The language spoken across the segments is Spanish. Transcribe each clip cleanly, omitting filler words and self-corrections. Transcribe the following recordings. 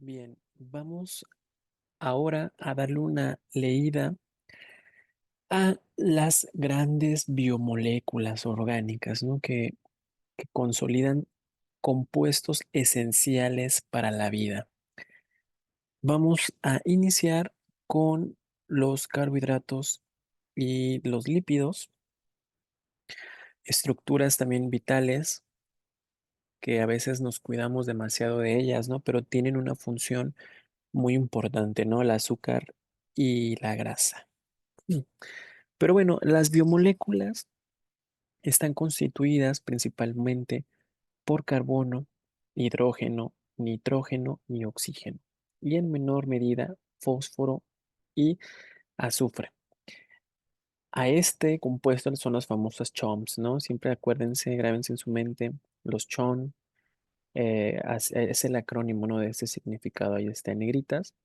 Bien, vamos ahora a darle una leída a las grandes biomoléculas orgánicas, ¿no? Que consolidan compuestos esenciales para la vida. Vamos a iniciar con los carbohidratos y los lípidos, estructuras también vitales que a veces nos cuidamos demasiado de ellas, ¿no? Pero tienen una función muy importante, ¿no? El azúcar y la grasa. Mm. Pero bueno, las biomoléculas están constituidas principalmente por carbono, hidrógeno, nitrógeno y oxígeno, y en menor medida fósforo y azufre. A este compuesto son las famosas CHOMS, ¿no? Siempre acuérdense, grábense en su mente los CHON, es el acrónimo, ¿no? De este significado, ahí está en negritas.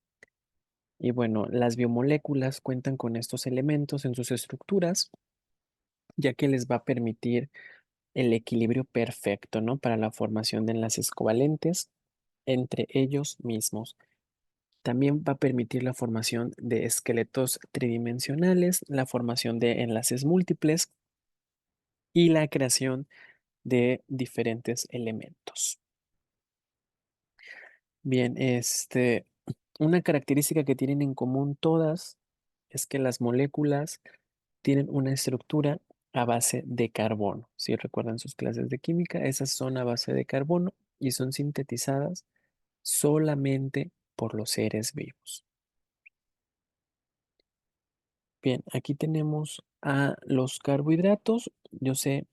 Y bueno, las biomoléculas cuentan con estos elementos en sus estructuras, ya que les va a permitir el equilibrio perfecto, ¿no? Para la formación de enlaces covalentes entre ellos mismos. También va a permitir la formación de esqueletos tridimensionales, la formación de enlaces múltiples y la creación de diferentes elementos. Bien, una característica que tienen en común todas es que las moléculas tienen una estructura a base de carbono. Si recuerdan sus clases de química, esas son a base de carbono y son sintetizadas solamente por los seres vivos. Bien, aquí tenemos a los carbohidratos. Yo sé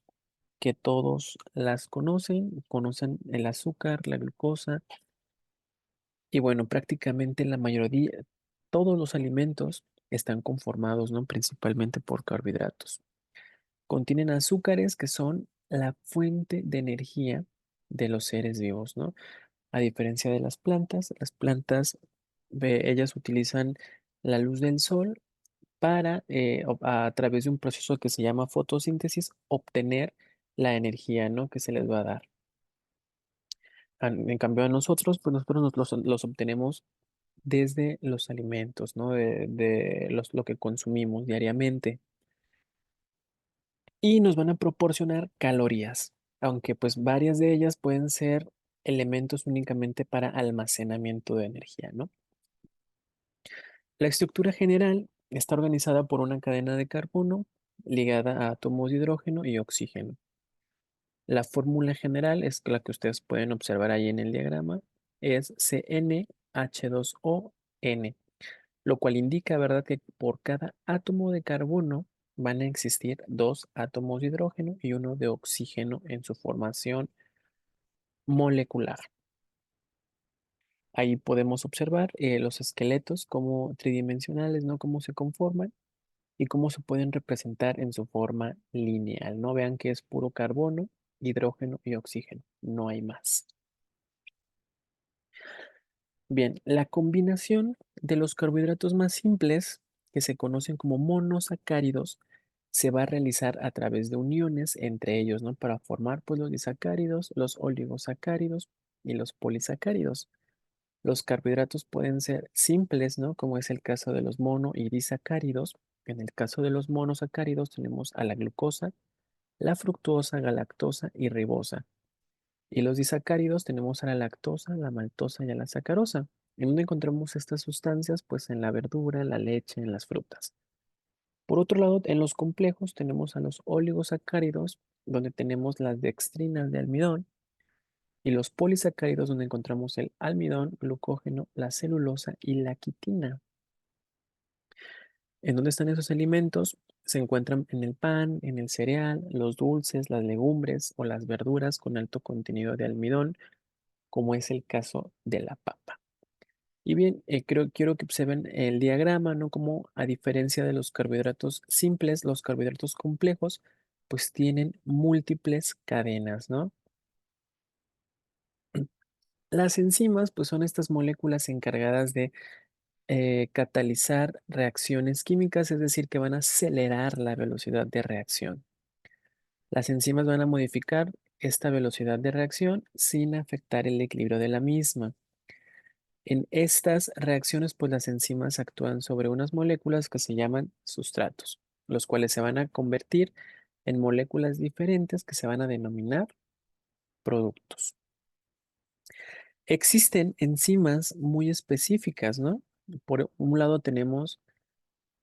que todos las conocen el azúcar, la glucosa y bueno, prácticamente la mayoría, todos los alimentos están conformados, ¿no? Principalmente por carbohidratos. Contienen azúcares que son la fuente de energía de los seres vivos, ¿no? A diferencia de las plantas, ellas utilizan la luz del sol para, a través de un proceso que se llama fotosíntesis, obtener la energía, ¿no? Que se les va a dar. En cambio, a nosotros, pues nosotros los obtenemos desde los alimentos, ¿no? Lo que consumimos diariamente. Y nos van a proporcionar calorías, aunque pues varias de ellas pueden ser elementos únicamente para almacenamiento de energía, ¿no? La estructura general está organizada por una cadena de carbono ligada a átomos de hidrógeno y oxígeno. La fórmula general es la que ustedes pueden observar ahí en el diagrama, es CnH2ON, lo cual indica, ¿verdad?, que por cada átomo de carbono van a existir dos átomos de hidrógeno y uno de oxígeno en su formación molecular. Ahí podemos observar los esqueletos como tridimensionales, ¿no? Cómo se conforman y cómo se pueden representar en su forma lineal, ¿no? Vean que es puro carbono, hidrógeno y oxígeno, no hay más. Bien, la combinación de los carbohidratos más simples, que se conocen como monosacáridos, se va a realizar a través de uniones entre ellos, ¿no? Para formar pues los disacáridos, los oligosacáridos y los polisacáridos. Los carbohidratos pueden ser simples, ¿no? Como es el caso de los mono y disacáridos. En el caso de los monosacáridos tenemos a la glucosa, la fructosa, galactosa y ribosa. Y los disacáridos tenemos a la lactosa, la maltosa y a la sacarosa. ¿En dónde encontramos estas sustancias? Pues en la verdura, en la leche, en las frutas. Por otro lado, en los complejos tenemos a los oligosacáridos, donde tenemos las dextrinas de almidón, y los polisacáridos, donde encontramos el almidón, glucógeno, la celulosa y la quitina. ¿En dónde están esos alimentos? Se encuentran en el pan, en el cereal, los dulces, las legumbres o las verduras con alto contenido de almidón, como es el caso de la papa. Y bien, quiero que observen el diagrama, ¿no? Como a diferencia de los carbohidratos simples, los carbohidratos complejos, pues tienen múltiples cadenas, ¿no? Las enzimas, pues son estas moléculas encargadas de catalizar reacciones químicas, es decir, que van a acelerar la velocidad de reacción. Las enzimas van a modificar esta velocidad de reacción sin afectar el equilibrio de la misma. En estas reacciones, pues las enzimas actúan sobre unas moléculas que se llaman sustratos, los cuales se van a convertir en moléculas diferentes que se van a denominar productos. Existen enzimas muy específicas, ¿no? Por un lado tenemos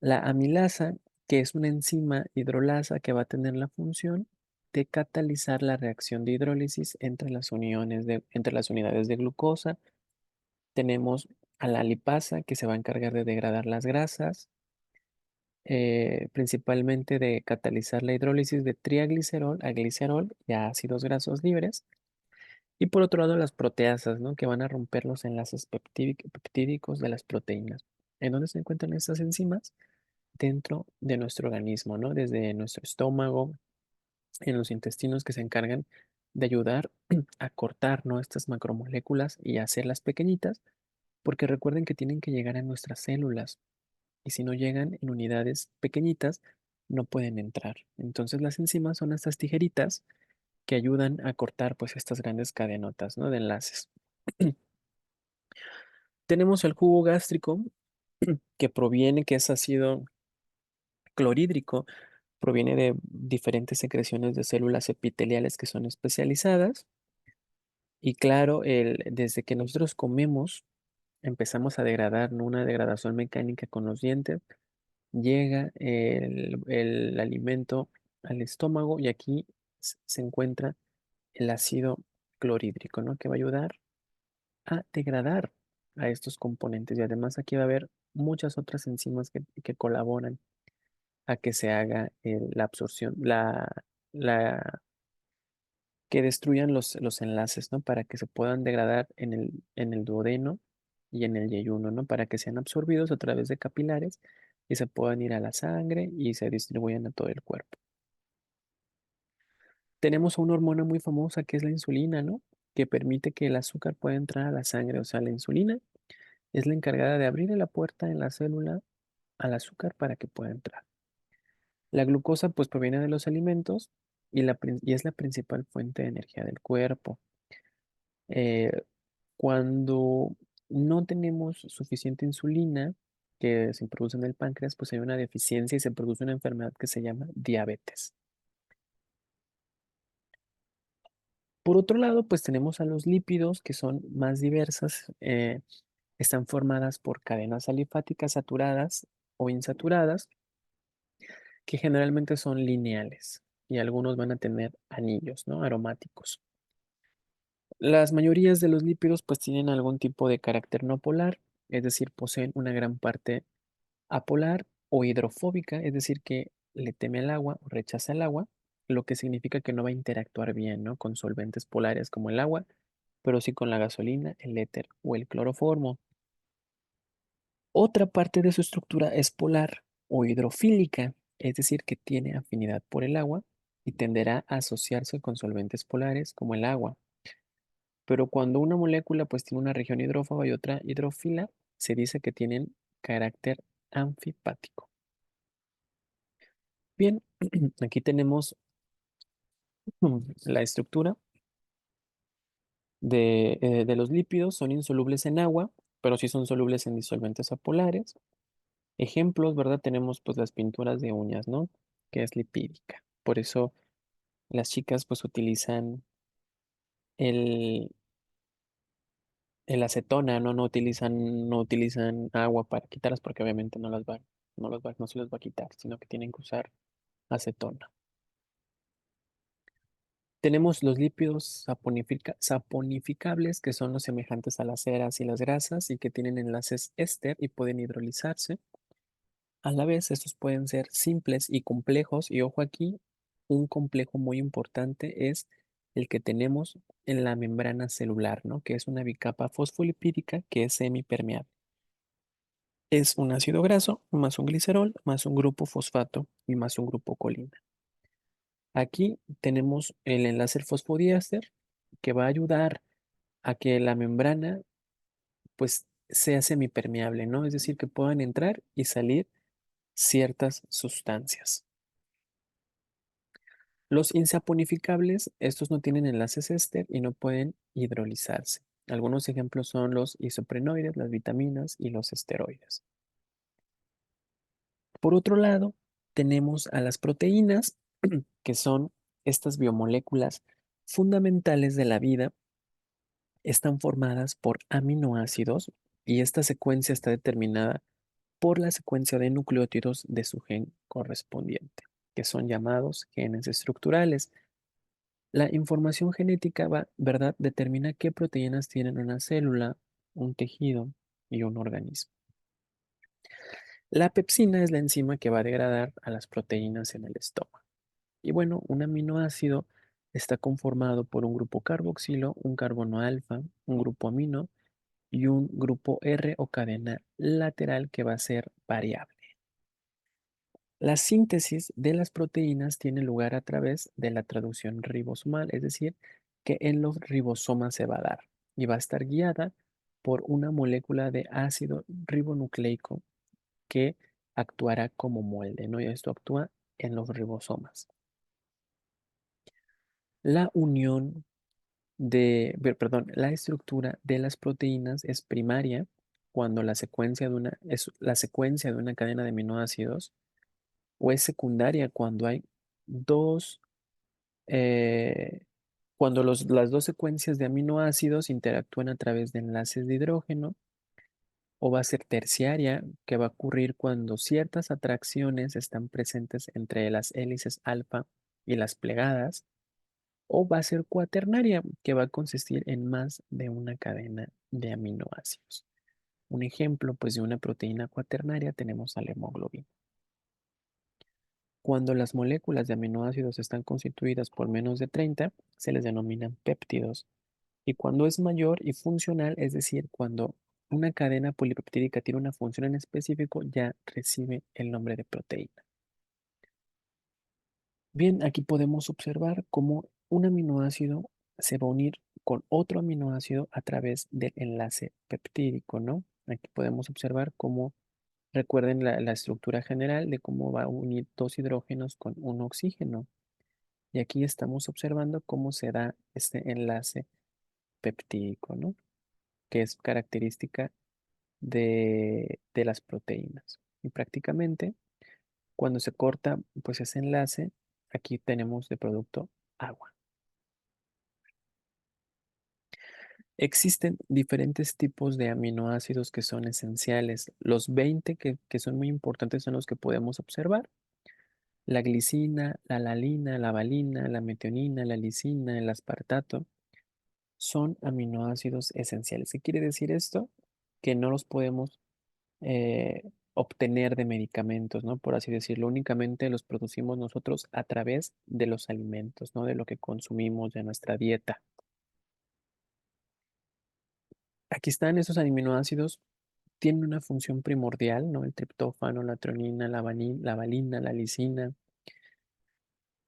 la amilasa, que es una enzima hidrolasa que va a tener la función de catalizar la reacción de hidrólisis entre las unidades de glucosa. Tenemos a la lipasa, que se va a encargar de degradar las grasas, principalmente de catalizar la hidrólisis de triaglicerol a glicerol y a ácidos grasos libres. Y por otro lado, las proteasas, ¿no? Que van a romper los enlaces peptídicos de las proteínas. ¿En dónde se encuentran estas enzimas? Dentro de nuestro organismo, ¿no? Desde nuestro estómago, en los intestinos que se encargan de ayudar a cortar, ¿no? Estas macromoléculas y hacerlas pequeñitas, porque recuerden que tienen que llegar a nuestras células y si no llegan en unidades pequeñitas, no pueden entrar. Entonces las enzimas son estas tijeritas que ayudan a cortar pues estas grandes cadenotas, ¿no? De enlaces. Tenemos el jugo gástrico que es ácido clorhídrico, proviene de diferentes secreciones de células epiteliales que son especializadas. Y claro, desde que nosotros comemos, empezamos a degradar, ¿no? Una degradación mecánica con los dientes, llega el alimento al estómago y aquí se encuentra el ácido clorhídrico, ¿no? Que va a ayudar a degradar a estos componentes. Y además aquí va a haber muchas otras enzimas que colaboran a que se haga la absorción, que destruyan los enlaces, ¿no? Para que se puedan degradar en el duodeno y en el yeyuno, ¿no? Para que sean absorbidos a través de capilares y se puedan ir a la sangre y se distribuyan a todo el cuerpo. Tenemos una hormona muy famosa que es la insulina, ¿no? Que permite que el azúcar pueda entrar a la sangre. O sea, la insulina es la encargada de abrir la puerta en la célula al azúcar para que pueda entrar. La glucosa pues proviene de los alimentos y es la principal fuente de energía del cuerpo. Eh, Cuando no tenemos suficiente insulina que se produce en el páncreas, pues hay una deficiencia y se produce una enfermedad que se llama diabetes. Por otro lado, pues tenemos a los lípidos que son más diversas, están formadas por cadenas alifáticas saturadas o insaturadas, que generalmente son lineales y algunos van a tener anillos, ¿no? Aromáticos. Las mayorías de los lípidos pues tienen algún tipo de carácter no polar, es decir, poseen una gran parte apolar o hidrofóbica, es decir, que le teme al agua o rechaza el agua, lo que significa que no va a interactuar bien, ¿no? Con solventes polares como el agua, pero sí con la gasolina, el éter o el cloroformo. Otra parte de su estructura es polar o hidrofílica, es decir, que tiene afinidad por el agua y tenderá a asociarse con solventes polares como el agua. Pero cuando una molécula pues tiene una región hidrófoba y otra hidrófila, se dice que tienen carácter anfipático. Bien, aquí tenemos la estructura de los lípidos. Son insolubles en agua, pero sí son solubles en disolventes apolares. Ejemplos, ¿verdad? Tenemos pues las pinturas de uñas, ¿no? Que es lipídica. Por eso las chicas pues utilizan el, el acetona, ¿no? No utilizan agua para quitarlas porque obviamente no se los va a quitar, sino que tienen que usar acetona. Tenemos los lípidos saponificables, que son los semejantes a las ceras y las grasas y que tienen enlaces éster y pueden hidrolizarse. A la vez, estos pueden ser simples y complejos. Y ojo aquí, un complejo muy importante es el que tenemos en la membrana celular, ¿no? Que es una bicapa fosfolipídica que es semipermeable. Es un ácido graso más un glicerol más un grupo fosfato y más un grupo colina. Aquí tenemos el enlace fosfodiéster que va a ayudar a que la membrana pues sea semipermeable, ¿no? Es decir, que puedan entrar y salir ciertas sustancias. Los insaponificables, estos no tienen enlaces éster y no pueden hidrolizarse. Algunos ejemplos son los isoprenoides, las vitaminas y los esteroides. Por otro lado, tenemos a las proteínas, que son estas biomoléculas fundamentales de la vida. Están formadas por aminoácidos y esta secuencia está determinada por la secuencia de nucleótidos de su gen correspondiente, que son llamados genes estructurales. La información genética, ¿verdad?, determina qué proteínas tienen una célula, un tejido y un organismo. La pepsina es la enzima que va a degradar a las proteínas en el estómago. Y bueno, un aminoácido está conformado por un grupo carboxilo, un carbono alfa, un grupo amino y un grupo R o cadena lateral que va a ser variable. La síntesis de las proteínas tiene lugar a través de la traducción ribosomal, es decir, que en los ribosomas se va a dar y va a estar guiada por una molécula de ácido ribonucleico que actuará como molde, ¿no? Y esto actúa en los ribosomas. La unión la estructura de las proteínas es primaria cuando es la secuencia de una cadena de aminoácidos, o es secundaria cuando hay dos, eh, cuando las dos secuencias de aminoácidos interactúan a través de enlaces de hidrógeno, o va a ser terciaria, que va a ocurrir cuando ciertas atracciones están presentes entre las hélices alfa y las plegadas, o va a ser cuaternaria, que va a consistir en más de una cadena de aminoácidos. Un ejemplo, pues, de una proteína cuaternaria tenemos a la hemoglobina. Cuando las moléculas de aminoácidos están constituidas por menos de 30, se les denominan péptidos. Y cuando es mayor y funcional, es decir, cuando una cadena polipeptídica tiene una función en específico, ya recibe el nombre de proteína. Bien, aquí podemos observar cómo un aminoácido se va a unir con otro aminoácido a través del enlace peptídico, ¿no? Aquí podemos observar cómo, recuerden la estructura general de cómo va a unir dos hidrógenos con un oxígeno. Y aquí estamos observando cómo se da este enlace peptídico, ¿no? Que es característica de las proteínas. Y prácticamente cuando se corta pues ese enlace, aquí tenemos de producto agua. Existen diferentes tipos de aminoácidos que son esenciales. Los 20 que son muy importantes son los que podemos observar. La glicina, la alalina, la valina, la metionina, la lisina, el aspartato son aminoácidos esenciales. ¿Qué quiere decir esto? Que no los podemos obtener de medicamentos, ¿no? Por así decirlo, únicamente los producimos nosotros a través de los alimentos, ¿no? De lo que consumimos, de nuestra dieta. Aquí están esos aminoácidos, tienen una función primordial, ¿no? El triptófano, la tronina, la valina, la lisina,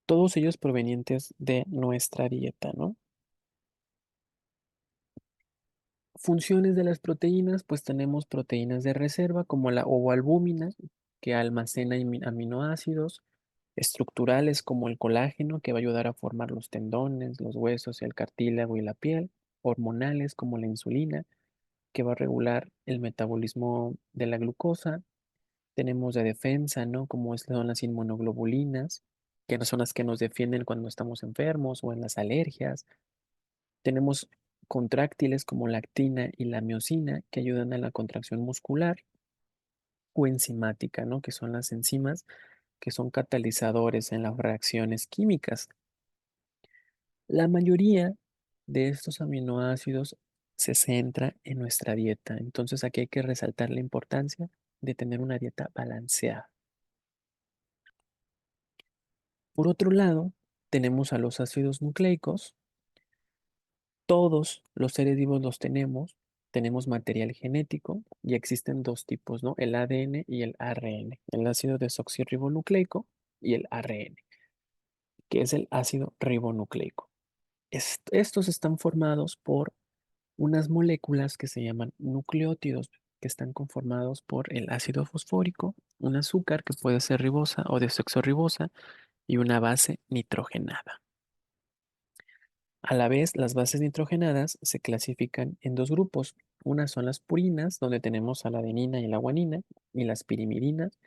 todos ellos provenientes de nuestra dieta, ¿no? Funciones de las proteínas, pues tenemos proteínas de reserva como la ovoalbúmina, que almacena aminoácidos, estructurales como el colágeno, que va a ayudar a formar los tendones, los huesos, el cartílago y la piel, hormonales como la insulina, que va a regular el metabolismo de la glucosa. Tenemos de defensa, ¿no? Como son las inmunoglobulinas, que no son las que nos defienden cuando estamos enfermos o en las alergias. Tenemos contráctiles como la actina y la miosina, que ayudan a la contracción muscular, o enzimática, ¿no? Que son las enzimas que son catalizadores en las reacciones químicas. La mayoría de estos aminoácidos se centra en nuestra dieta, entonces aquí hay que resaltar la importancia de tener una dieta balanceada. Por otro lado, tenemos a los ácidos nucleicos. Todos los seres vivos los tenemos material genético y existen dos tipos, ¿no? El ADN y el ARN, el ácido desoxirribonucleico y el ARN, que es el ácido ribonucleico. Estos están formados por unas moléculas que se llaman nucleótidos, que están conformados por el ácido fosfórico, un azúcar que puede ser ribosa o desoxirribosa y una base nitrogenada. A la vez, las bases nitrogenadas se clasifican en dos grupos. Unas son las purinas, donde tenemos a la adenina y la guanina, y las pirimidinas,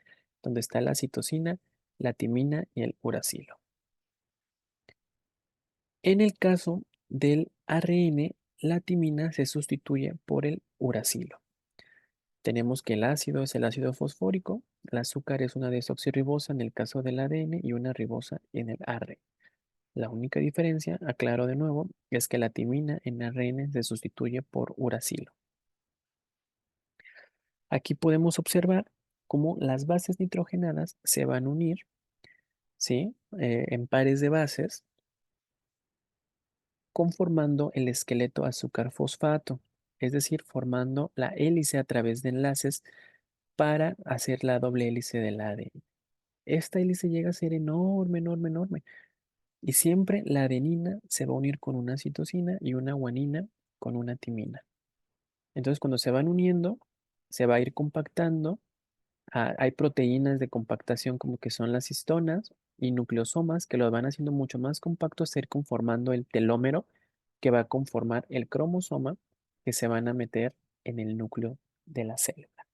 donde está la citosina, la timina y el uracilo. En el caso del ARN, la timina se sustituye por el uracilo. Tenemos que el ácido es el ácido fosfórico, el azúcar es una desoxirribosa en el caso del ADN y una ribosa en el ARN. La única diferencia, aclaro de nuevo, es que la timina en ARN se sustituye por uracilo. Aquí podemos observar cómo las bases nitrogenadas se van a unir, ¿sí? En pares de bases, conformando el esqueleto azúcar-fosfato, es decir, formando la hélice a través de enlaces para hacer la doble hélice del ADN. Esta hélice llega a ser enorme, enorme, enorme. Y siempre la adenina se va a unir con una citosina y una guanina con una timina. Entonces, cuando se van uniendo, se va a ir compactando. Hay proteínas de compactación como que son las histonas y nucleosomas que los van haciendo mucho más compactos, a ir conformando el telómero que va a conformar el cromosoma que se van a meter en el núcleo de la célula.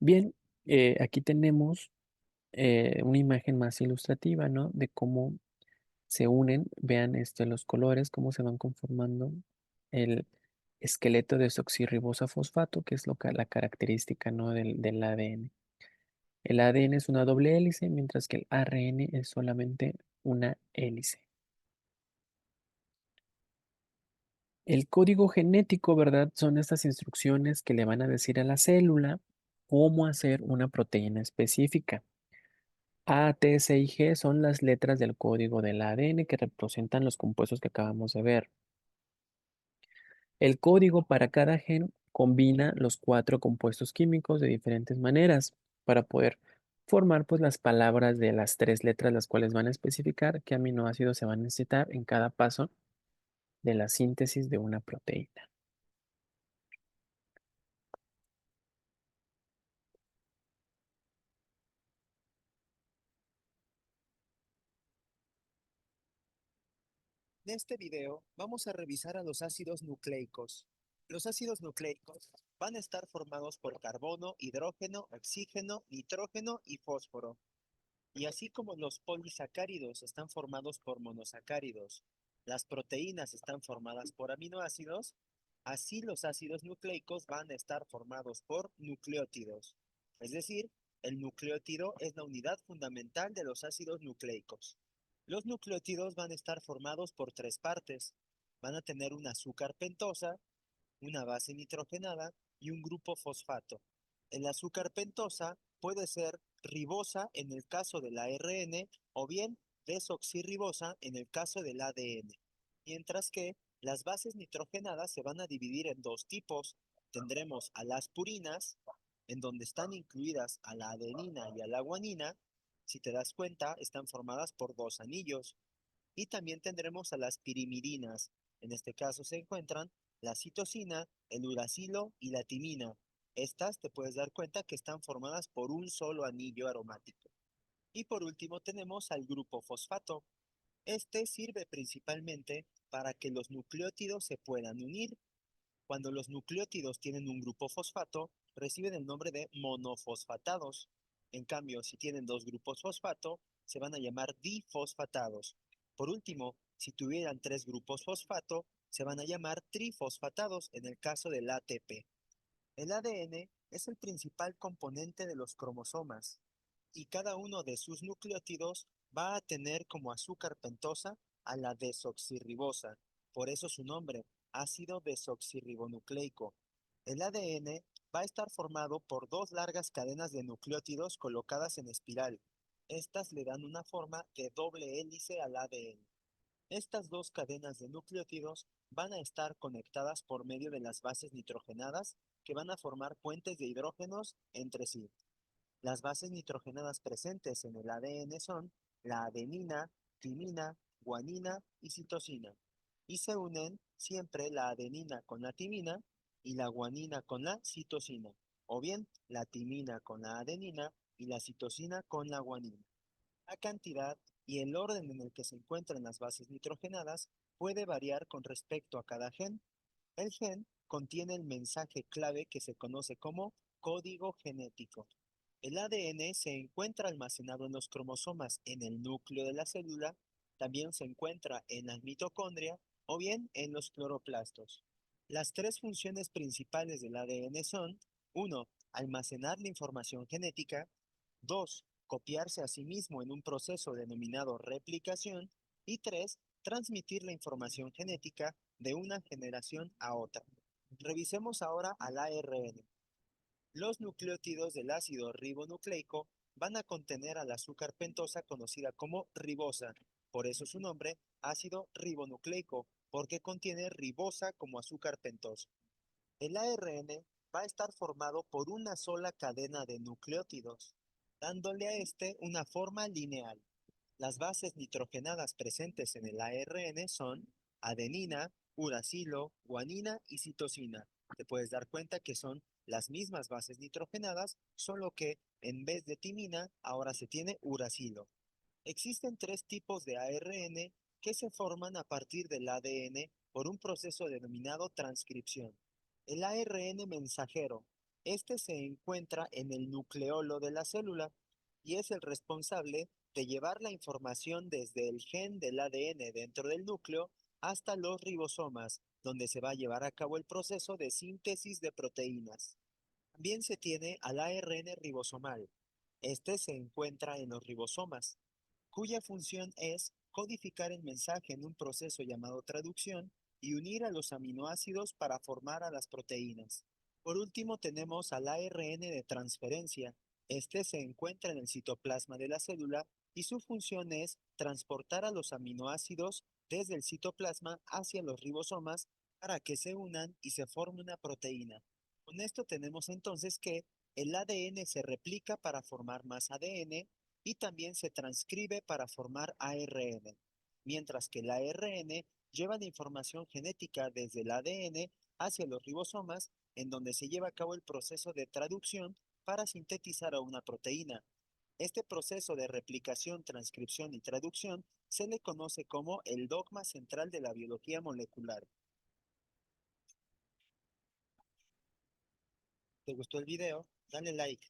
Bien, aquí tenemos una imagen más ilustrativa, ¿no? De cómo se unen, vean los colores, cómo se van conformando el esqueleto de desoxirribosa fosfato, que es la característica, ¿no? del ADN. El ADN es una doble hélice, mientras que el ARN es solamente una hélice. El código genético, ¿verdad? Son estas instrucciones que le van a decir a la célula cómo hacer una proteína específica. A, T, C y G son las letras del código del ADN que representan los compuestos que acabamos de ver. El código para cada gen combina los 4 compuestos químicos de diferentes maneras para poder formar pues las palabras de las 3 letras las cuales van a especificar qué aminoácidos se van a necesitar en cada paso de la síntesis de una proteína. En este video vamos a revisar a los ácidos nucleicos. Los ácidos nucleicos van a estar formados por carbono, hidrógeno, oxígeno, nitrógeno y fósforo. Y así como los polisacáridos están formados por monosacáridos, las proteínas están formadas por aminoácidos, así los ácidos nucleicos van a estar formados por nucleótidos. Es decir, el nucleótido es la unidad fundamental de los ácidos nucleicos. Los nucleótidos van a estar formados por 3 partes. Van a tener un azúcar pentosa, una base nitrogenada y un grupo fosfato. El azúcar pentosa puede ser ribosa en el caso del ARN o bien desoxirribosa en el caso del ADN. Mientras que las bases nitrogenadas se van a dividir en 2 tipos. Tendremos a las purinas, en donde están incluidas a la adenina y a la guanina. Si te das cuenta, están formadas por 2 anillos. Y también tendremos a las pirimidinas. En este caso se encuentran la citosina, el uracilo y la timina. Estas te puedes dar cuenta que están formadas por un solo anillo aromático. Y por último tenemos al grupo fosfato. Este sirve principalmente para que los nucleótidos se puedan unir. Cuando los nucleótidos tienen un grupo fosfato, reciben el nombre de monofosfatados. En cambio, si tienen 2 grupos fosfato, se van a llamar difosfatados. Por último, si tuvieran 3 grupos fosfato, se van a llamar trifosfatados en el caso del ATP. El ADN es el principal componente de los cromosomas y cada uno de sus nucleótidos va a tener como azúcar pentosa a la desoxirribosa, por eso su nombre, ácido desoxirribonucleico. El ADN va a estar formado por 2 largas cadenas de nucleótidos colocadas en espiral. Estas le dan una forma de doble hélice al ADN. Estas 2 cadenas de nucleótidos van a estar conectadas por medio de las bases nitrogenadas que van a formar puentes de hidrógenos entre sí. Las bases nitrogenadas presentes en el ADN son la adenina, timina, guanina y citosina. Y se unen siempre la adenina con la timina y la guanina con la citosina, o bien la timina con la adenina y la citosina con la guanina. La cantidad y el orden en el que se encuentran las bases nitrogenadas puede variar con respecto a cada gen. El gen contiene el mensaje clave que se conoce como código genético. El ADN se encuentra almacenado en los cromosomas en el núcleo de la célula, también se encuentra en la mitocondria o bien en los cloroplastos. Las tres funciones principales del ADN son: 1. Almacenar la información genética; 2. Copiarse a sí mismo en un proceso denominado replicación; y 3. Transmitir la información genética de una generación a otra. Revisemos ahora al ARN. Los nucleótidos del ácido ribonucleico van a contener al azúcar pentosa conocida como ribosa, por eso su nombre, ácido ribonucleico, porque contiene ribosa como azúcar pentoso. El ARN va a estar formado por una sola cadena de nucleótidos, dándole a este una forma lineal. Las bases nitrogenadas presentes en el ARN son adenina, uracilo, guanina y citosina. Te puedes dar cuenta que son las mismas bases nitrogenadas, solo que en vez de timina, ahora se tiene uracilo. Existen tres tipos de ARN que se forman a partir del ADN por un proceso denominado transcripción. El ARN mensajero. Este se encuentra en el nucleolo de la célula y es el responsable de llevar la información desde el gen del ADN dentro del núcleo hasta los ribosomas, donde se va a llevar a cabo el proceso de síntesis de proteínas. También se tiene al ARN ribosomal. Este se encuentra en los ribosomas, cuya función es codificar el mensaje en un proceso llamado traducción y unir a los aminoácidos para formar a las proteínas. Por último, tenemos al ARN de transferencia. Este se encuentra en el citoplasma de la célula y su función es transportar a los aminoácidos desde el citoplasma hacia los ribosomas para que se unan y se forme una proteína. Con esto tenemos entonces que el ADN se replica para formar más ADN y también se transcribe para formar ARN, mientras que el ARN lleva la información genética desde el ADN hacia los ribosomas, en donde se lleva a cabo el proceso de traducción para sintetizar a una proteína. Este proceso de replicación, transcripción y traducción se le conoce como el dogma central de la biología molecular. ¿Te gustó el video? Dale like.